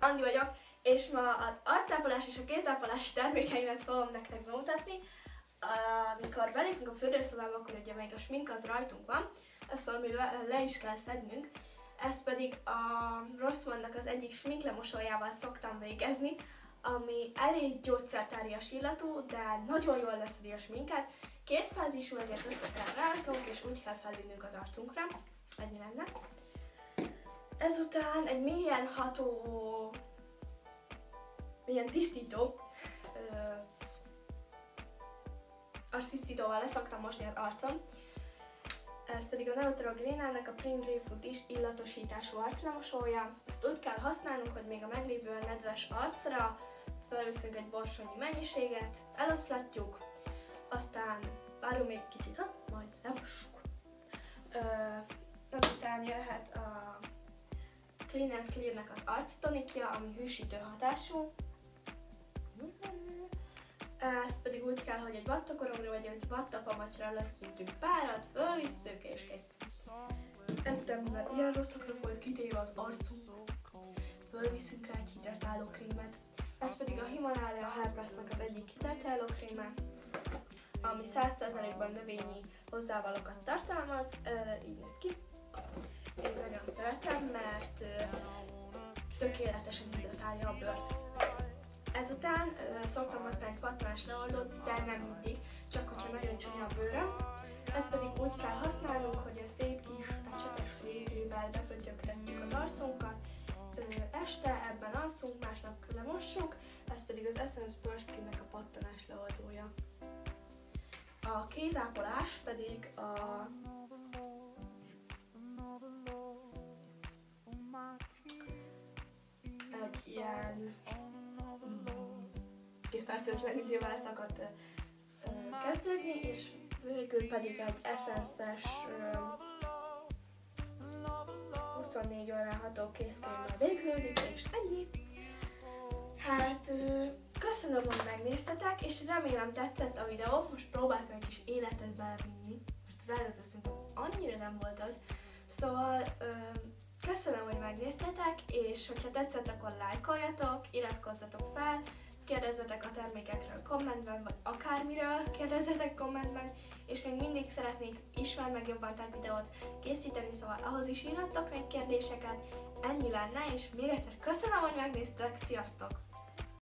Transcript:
Andi vagyok, és ma az arcápolás és a kézápolási termékeimet fogom nektek bemutatni. Amikor belépünk a fürdőszobába, akkor ugye még a smink az rajtunk van, azt valami le is kell szednünk. Ezt pedig a Rossmannnak az egyik sminklemosójával szoktam végezni, ami elég gyógyszertárias illatú, de nagyon jól leszedi a sminket. Kétfázisú, ezért össze kell ráznunk, és úgy kell felvinnünk az arcunkra. Ennyi lenne. Ezután egy mélyen ható, mélyen tisztító arctisztítóval leszoktam mosni az arcom. Ez pedig a Neutrogena-nek a Prim Grapefruit is illatosítású arclemosója. Ezt úgy kell használnunk, hogy még a meglévő nedves arcra felviszünk egy borsonyi mennyiséget, eloszlatjuk, aztán várunk még kicsit, majd lemossuk. Azután jöhet a Clean & Clear-nek az arctonikja, ami hűsítő hatású. Ezt pedig úgy kell, hogy egy vattakoromra vagy egy vattapamacsra lötyintünk párat, fölvisszük és kész. Ezután, mivel ilyen rosszakra volt kitéve az arcunk, fölviszünk rá egy hidratáló krémet. Ez pedig a Himalaya Hairpress-nek az egyik hidratáló kréme, ami 100%-ban növényi hozzávalókat tartalmaz, így néz ki. Én nagyon szeretem, mert tökéletesen hidratálja a bőrt. Ezután szoktam használni egy pattanás leoldót, de nem mindig, csak hogyha nagyon csúnya a bőröm. Ezt pedig úgy kell használnunk, hogy a szép kis ecsetes végével bepöttyögtetjük az arcunkat. Este ebben alszunk, másnap lemossuk, ez pedig az Essence Burst Skin-nek a pattanás leoldója. A kézápolás pedig egy ilyen késztártős legügyével szokott kezdődni, és végül pedig egy Essence-es 24 órán ható készkrémmel végződik, és ennyi. Hát köszönöm, hogy megnéztetek, és remélem tetszett a videó. Most próbáltam egy kis életet belevinni, most az előző szerintem annyira nem volt az. Szóval köszönöm, hogy megnéztetek, és hogyha tetszett, akkor lájkoljatok, iratkozzatok fel, kérdezzetek a termékekről kommentben, vagy akármiről kérdezzetek kommentben, és még mindig szeretnék ismer meg jobban tett videót készíteni, szóval ahhoz is írhattok még kérdéseket. Ennyi lenne, és még egyszer köszönöm, hogy megnéztek, sziasztok!